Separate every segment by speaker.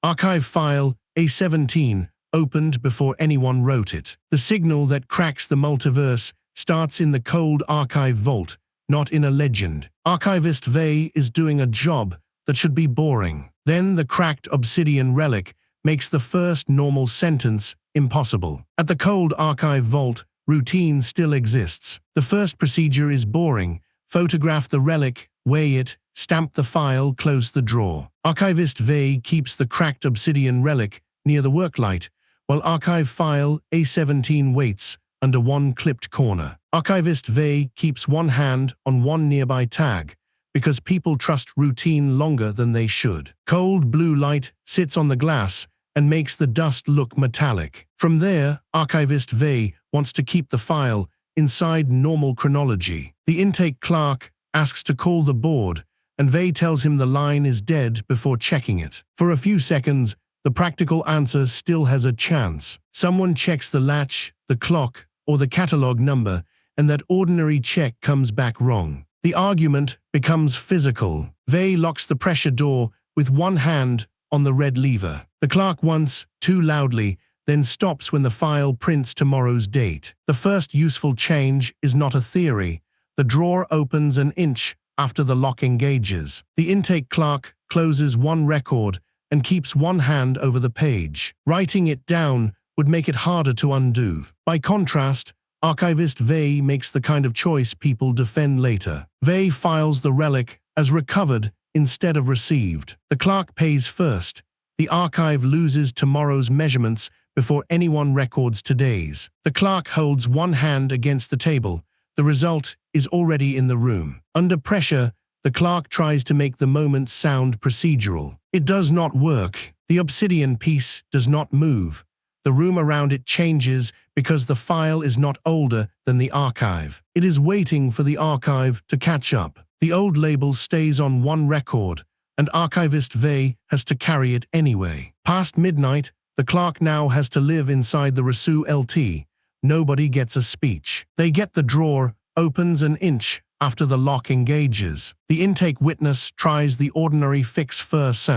Speaker 1: Archive file A17 opened before anyone wrote it. The signal that cracks the multiverse starts in the cold archive vault, not in a legend. Archivist Vey is doing a job that should be boring. Then the cracked obsidian relic makes the first normal sentence impossible. At the cold archive vault, routine still exists. The first procedure is boring. Photograph the relic, weigh it, stamp the file, close the drawer. Archivist Vey keeps the cracked obsidian relic near the worklight, while archive file A17 waits under one clipped corner. Archivist Vey keeps one hand on one nearby tag, because people trust routine longer than they should. Cold blue light sits on the glass and makes the dust look metallic. From there, Archivist Vey wants to keep the file inside normal chronology. The intake clerk asks to call the board, and Vey tells him the line is dead before checking it. For a few seconds, the practical answer still has a chance. Someone checks the latch, the clock, or the catalog number, and that ordinary check comes back wrong. The argument becomes physical. Vey locks the pressure door with one hand on the red lever. The clerk once, too loudly, then stops when the file prints tomorrow's date. The first useful change is not a theory. The drawer opens an inch after the lock engages. The intake clerk closes one record and keeps one hand over the page. Writing it down would make it harder to undo. By contrast, Archivist Vey makes the kind of choice people defend later. Vey files the relic as recovered instead of received. The clerk pays first. The archive loses tomorrow's measurements before anyone records today's. The clerk holds one hand against the table. The result is already in the room. Under pressure, the clerk tries to make the moment sound procedural. It does not work. The obsidian piece does not move. The room around it changes because the file is not older than the archive. It is waiting for the archive to catch up. The old label stays on one record, and Archivist Vey has to carry it anyway. Past midnight, the clerk now has to live inside the Rasu LT. Nobody gets a speech. They get the drawer, opens an inch after the lock engages. The intake witness tries the ordinary fix first.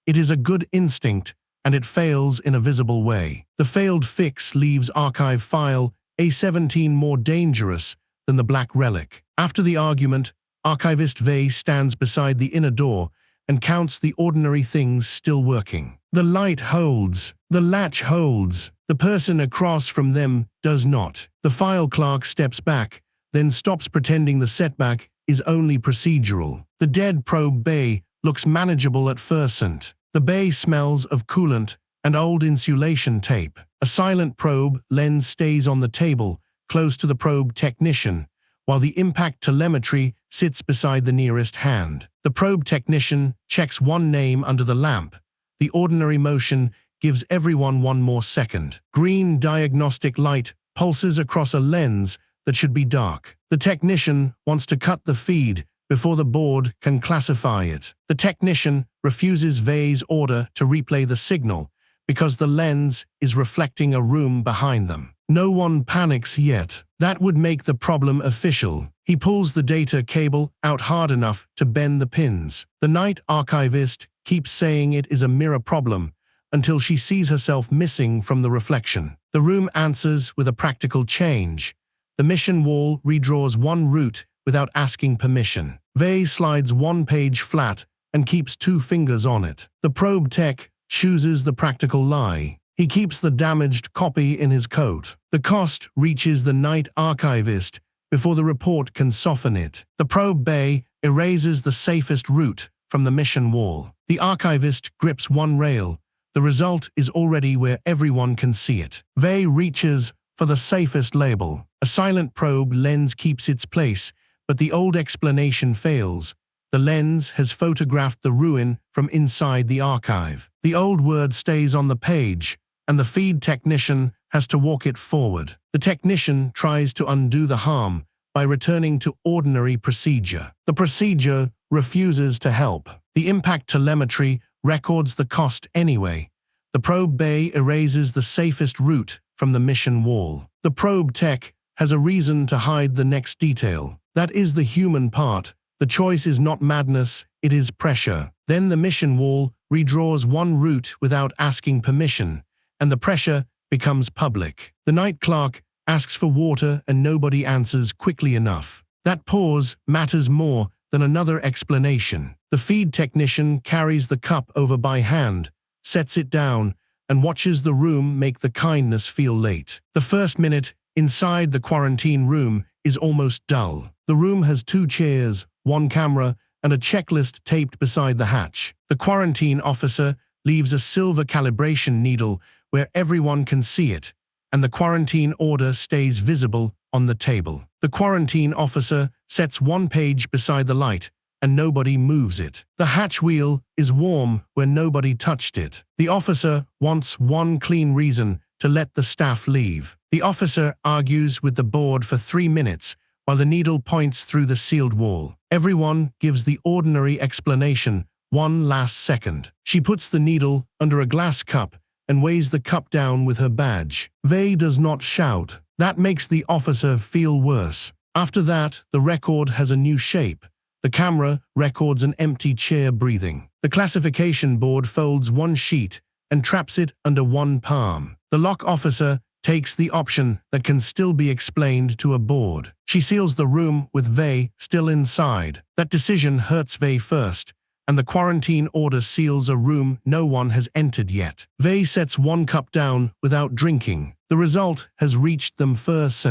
Speaker 1: It is a good instinct, and it fails in a visible way. The failed fix leaves archive file A17 more dangerous than the black relic. After the argument, Archivist Vey stands beside the inner door and counts the ordinary things still working. The light holds. The latch holds. The person across from them does not. The file clerk steps back, then stops pretending the setback is only procedural. The dead probe bay looks manageable at first. The bay smells of coolant and old insulation tape. A silent probe lens stays on the table, close to the probe technician, while the impact telemetry sits beside the nearest hand. The probe technician checks one name under the lamp. The ordinary motion gives everyone one more second. Green diagnostic light pulses across a lens that should be dark. The technician wants to cut the feed before the board can classify it. The technician refuses Vey's order to replay the signal because the lens is reflecting a room behind them. No one panics yet. That would make the problem official. He pulls the data cable out hard enough to bend the pins. The night archivist keeps saying it is a mirror problem until she sees herself missing from the reflection. The room answers with a practical change. The mission wall redraws one route without asking permission. Vey slides one page flat and keeps two fingers on it. The probe tech chooses the practical lie. He keeps the damaged copy in his coat. The cost reaches the night archivist before the report can soften it. The probe bay erases the safest route from the mission wall. The archivist grips one rail. The result is already where everyone can see it. Vey reaches for the safest label. A silent probe lens keeps its place, but the old explanation fails. The lens has photographed the ruin from inside the archive. The old word stays on the page, and the feed technician has to walk it forward. The technician tries to undo the harm by returning to ordinary procedure. The procedure refuses to help. The impact telemetry records the cost anyway. The probe bay erases the safest route from the mission wall. The probe tech has a reason to hide the next detail. That is the human part. The choice is not madness, it is pressure. Then the mission wall redraws one route without asking permission, and the pressure becomes public. The night clerk asks for water and nobody answers quickly enough. That pause matters more than another explanation. The feed technician carries the cup over by hand, sets it down, and watches the room make the kindness feel late. The first minute inside the quarantine room is almost dull. The room has 2 chairs, 1 camera, and a checklist taped beside the hatch. The quarantine officer leaves a silver calibration needle where everyone can see it, and the quarantine order stays visible on the table. The quarantine officer sets 1 page beside the light, and nobody moves it. The hatch wheel is warm where nobody touched it. The officer wants 1 clean reason to let the staff leave. The officer argues with the board for 3 minutes while the needle points through the sealed wall. Everyone gives the ordinary explanation 1 last second. She puts the needle under a glass cup and weighs the cup down with her badge. Vey does not shout. That makes the officer feel worse. After that, the record has a new shape. The camera records an empty chair breathing. The classification board folds 1 sheet and traps it under 1 palm. The lock officer takes the option that can still be explained to a board. She seals the room with Vey still inside. That decision hurts Vey first, and the quarantine order seals a room no one has entered yet. Vey sets 1 cup down without drinking. The result has reached them first.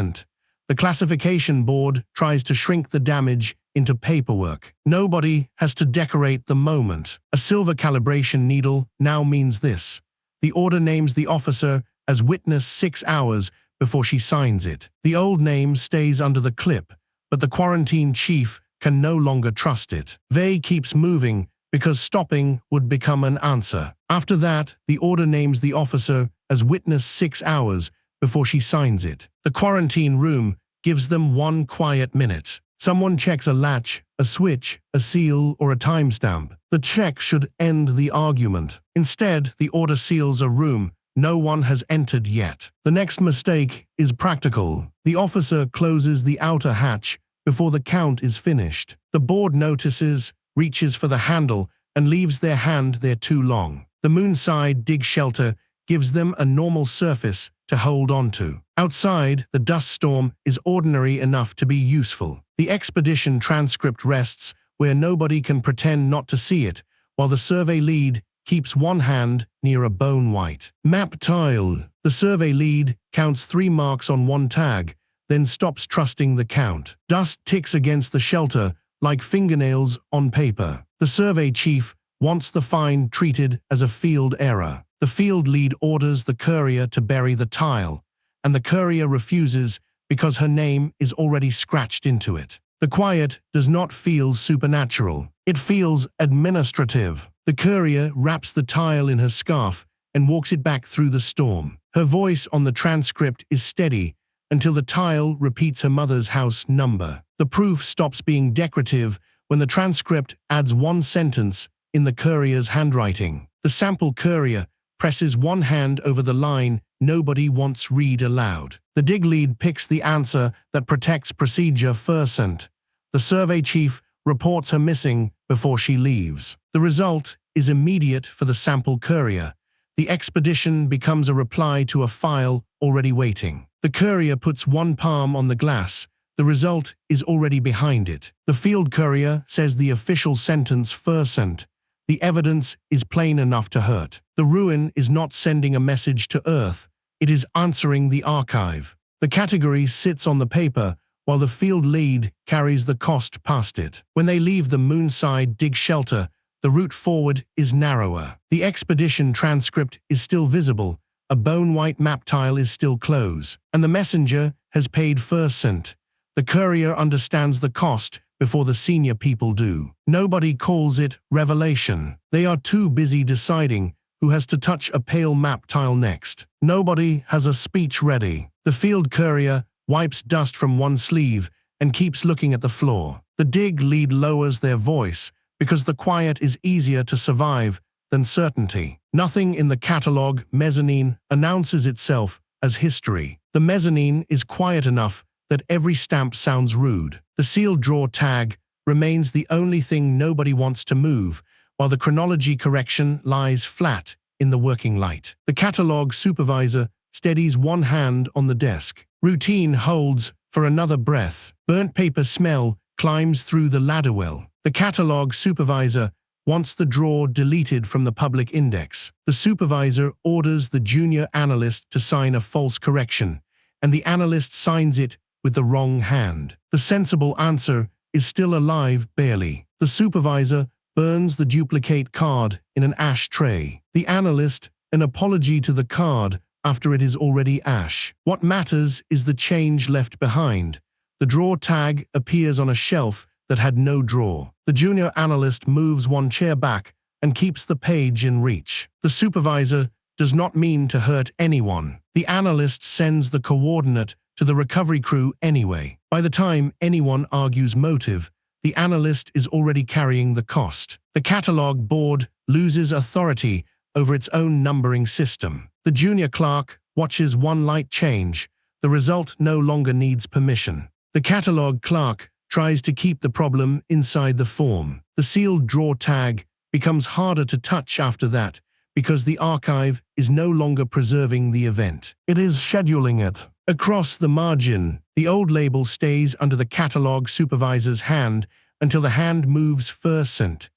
Speaker 1: The classification board tries to shrink the damage into paperwork. Nobody has to decorate the moment. A silver calibration needle now means this. The order names the officer as witness 6 hours before she signs it. The old name stays under the clip, but the quarantine chief can no longer trust it. Vey keeps moving because stopping would become an answer. After that, the order names the officer as witness 6 hours before she signs it. The quarantine room gives them 1 quiet minute. Someone checks a latch, a switch, a seal, or a timestamp. The check should end the argument. Instead, the order seals a room no one has entered yet. The next mistake is practical. The officer closes the outer hatch before the count is finished. The board notices, reaches for the handle, and leaves their hand there too long. The moonside dig shelter gives them a normal surface to hold onto. Outside, the dust storm is ordinary enough to be useful. The expedition transcript rests where nobody can pretend not to see it, while the survey lead keeps 1 hand near a bone white map tile. The survey lead counts 3 marks on 1 tag, then stops trusting the count. Dust ticks against the shelter like fingernails on paper. The survey chief wants the find treated as a field error. The field lead orders the courier to bury the tile, and the courier refuses because her name is already scratched into it. The quiet does not feel supernatural. It feels administrative. The courier wraps the tile in her scarf and walks it back through the storm. Her voice on the transcript is steady until the tile repeats her mother's house number. The proof stops being decorative when the transcript adds 1 sentence in the courier's handwriting. The sample courier presses 1 hand over the line nobody wants read aloud. The dig lead picks the answer that protects procedure first. The survey chief reports her missing before she leaves. The result is immediate for the sample courier. The expedition becomes a reply to a file already waiting. The courier puts 1 palm on the glass. The result is already behind it. The field courier says the official sentence first. The evidence is plain enough to hurt. The ruin is not sending a message to Earth. It is answering the archive. The category sits on the paper, while the field lead carries the cost past it. When they leave the moonside dig shelter, the route forward is narrower. The expedition transcript is still visible, a bone-white map tile is still close, and the messenger has paid first. The courier understands the cost before the senior people do. Nobody calls it revelation. They are too busy deciding who has to touch a pale map tile next. Nobody has a speech ready. The field courier wipes dust from 1 sleeve and keeps looking at the floor. The dig lead lowers their voice because the quiet is easier to survive than certainty. Nothing in the catalog mezzanine announces itself as history. The mezzanine is quiet enough that every stamp sounds rude. The sealed drawer tag remains the only thing nobody wants to move, while while the chronology correction lies flat in the working light. The catalog supervisor steadies one hand on the desk. Routine holds for another breath. Burnt paper smell climbs through the ladder well. The catalog supervisor wants the drawer deleted from the public index. The supervisor orders the junior analyst to sign a false correction, and the analyst signs it with the wrong hand. The sensible answer is still alive barely. The supervisor burns the duplicate card in an ash tray. The analyst, an apology to the card after it is already ash. What matters is the change left behind. The drawer tag appears on a shelf that had no drawer. The junior analyst moves one chair back and keeps the page in reach. The supervisor does not mean to hurt anyone. The analyst sends the coordinate to the recovery crew anyway. By the time anyone argues motive, the analyst is already carrying the cost. The catalog board loses authority over its own numbering system. The junior clerk watches one light change. The result no longer needs permission. The catalog clerk tries to keep the problem inside the form. The sealed drawer tag becomes harder to touch after that because the archive is no longer preserving the event. It is scheduling it. Across the margin, the old label stays under the catalog supervisor's hand until the hand moves first.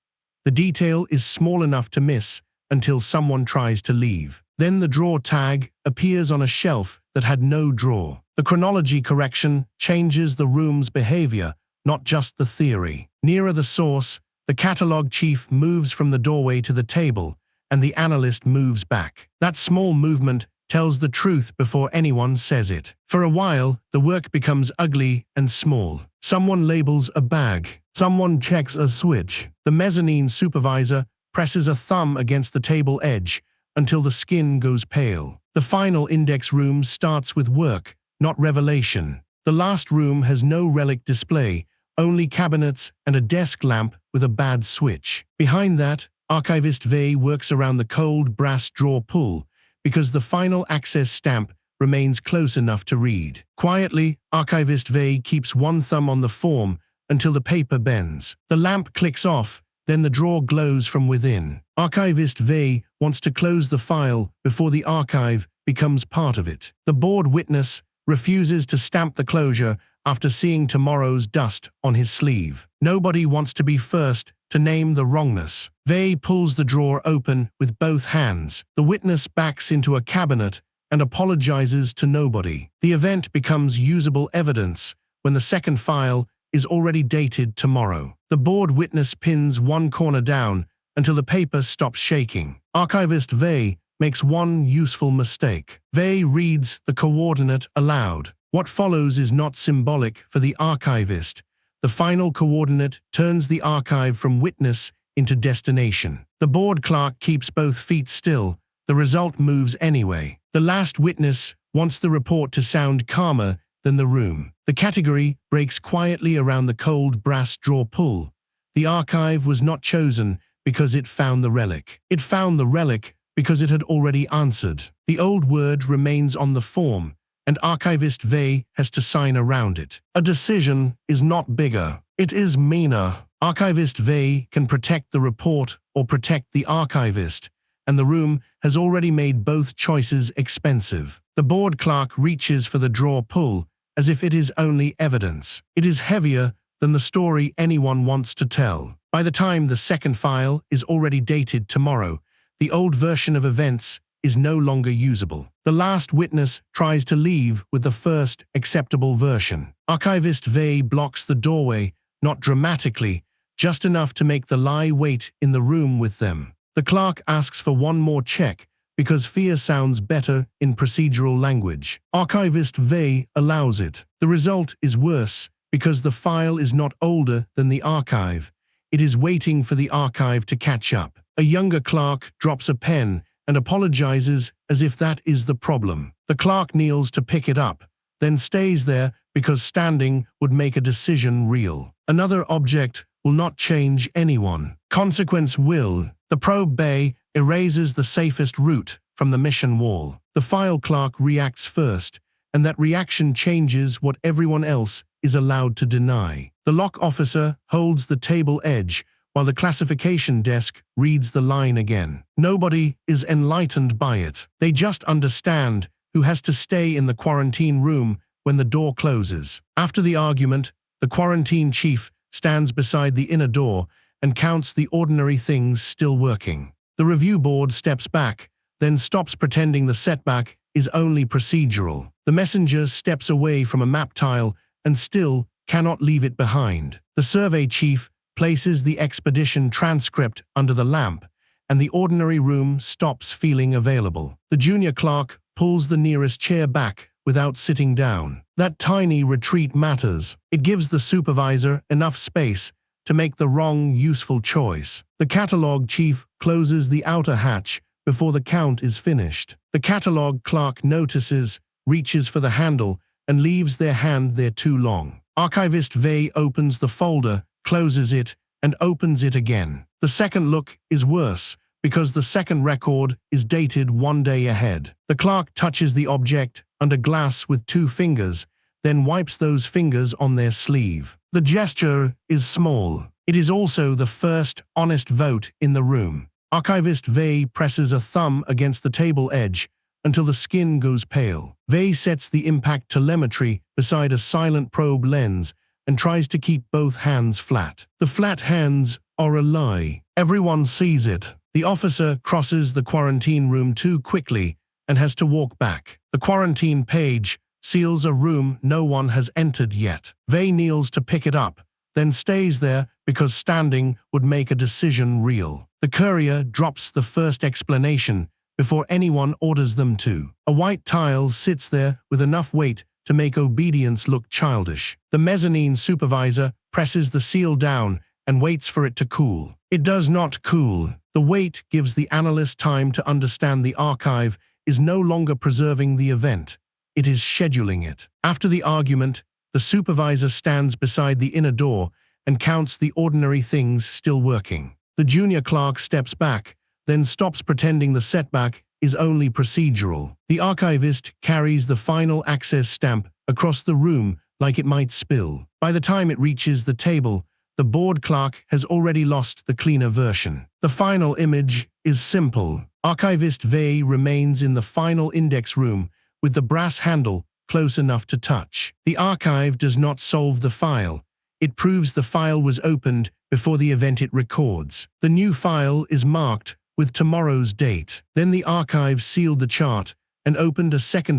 Speaker 1: The detail is small enough to miss until someone tries to leave. Then the drawer tag appears on a shelf that had no drawer. The chronology correction changes the room's behavior, not just the theory. Nearer the source, the catalog chief moves from the doorway to the table, and the analyst moves back. That small movement tells the truth before anyone says it. For a while, the work becomes ugly and small. Someone labels a bag. Someone checks a switch. The mezzanine supervisor presses a thumb against the table edge until the skin goes pale. The final index room starts with work, not revelation. The last room has no relic display, only cabinets and a desk lamp with a bad switch. Behind that, Archivist Vey works around the cold brass drawer pull because the final access stamp remains close enough to read. Quietly, Archivist Vey keeps one thumb on the form until the paper bends. The lamp clicks off, then the drawer glows from within. Archivist Vey wants to close the file before the archive becomes part of it. The board witness refuses to stamp the closure after seeing tomorrow's dust on his sleeve. Nobody wants to be first to name the wrongness. Vey pulls the drawer open with both hands. The witness backs into a cabinet and apologizes to nobody. The event becomes usable evidence when the second file is already dated tomorrow. The board witness pins one corner down until the paper stops shaking. Archivist Vey makes one useful mistake. Vey reads the coordinate aloud. What follows is not symbolic for the archivist. The final coordinate turns the archive from witness into destination. The board clerk keeps both feet still. The result moves anyway. The last witness wants the report to sound calmer than the room. The category breaks quietly around the cold brass drawer pull. The archive was not chosen because it found the relic. It found the relic because it had already answered. The old word remains on the form, and Archivist Vey has to sign around it. A decision is not bigger. It is meaner. Archivist Vey can protect the report or protect the archivist, and the room has already made both choices expensive. The board clerk reaches for the drawer pull as if it is only evidence. It is heavier than the story anyone wants to tell. By the time the second file is already dated tomorrow, the old version of events is no longer usable. The last witness tries to leave with the first acceptable version. Archivist Vey blocks the doorway, not dramatically, just enough to make the lie wait in the room with them. The clerk asks for one more check because fear sounds better in procedural language. Archivist Vey allows it. The result is worse because the file is not older than the archive. It is waiting for the archive to catch up. A younger clerk drops a pen and apologizes as if that is the problem. The clerk kneels to pick it up, then stays there because standing would make a decision real. Another object will not change anyone. Consequence will. The probe bay erases the safest route from the mission wall. The file clerk reacts first, and that reaction changes what everyone else is allowed to deny. The lock officer holds the table edge while the classification desk reads the line again. Nobody is enlightened by it. They just understand who has to stay in the quarantine room when the door closes. After the argument, the quarantine chief stands beside the inner door and counts the ordinary things still working. The review board steps back, then stops pretending the setback is only procedural. The messenger steps away from a map tile and still cannot leave it behind. The survey chief places the expedition transcript under the lamp, and the ordinary room stops feeling available. The junior clerk pulls the nearest chair back without sitting down. That tiny retreat matters. It gives the supervisor enough space to make the wrong useful choice. The catalog chief closes the outer hatch before the count is finished. The catalog clerk notices, reaches for the handle, and leaves their hand there too long. Archivist Vey opens the folder, closes it, and opens it again. The second look is worse, because the second record is dated 1 day ahead. The clerk touches the object under glass with 2 fingers, then wipes those fingers on their sleeve. The gesture is small. It is also the first honest vote in the room. Archivist Vey presses a thumb against the table edge until the skin goes pale. Vey sets the impact telemetry beside a silent probe lens and tries to keep both hands flat. The flat hands are a lie. Everyone sees it. The officer crosses the quarantine room too quickly and has to walk back. The quarantine page seals a room no one has entered yet. Vey kneels to pick it up, then stays there because standing would make a decision real. The courier drops the first explanation before anyone orders them to. A white tile sits there with enough weight to make obedience look childish. The mezzanine supervisor presses the seal down and waits for it to cool. It does not cool. The weight gives the analyst time to understand the archive is no longer preserving the event. It is scheduling it. After the argument, the supervisor stands beside the inner door and counts the ordinary things still working. The junior clerk steps back, then stops pretending the setback is only procedural. The archivist carries the final access stamp across the room like it might spill. By the time it reaches the table, the board clerk has already lost the cleaner version. The final image is simple. Archivist Vey remains in the final index room with the brass handle close enough to touch. The archive does not solve the file. It proves the file was opened before the event it records. The new file is marked with tomorrow's date. Then the archive sealed the chart and opened a second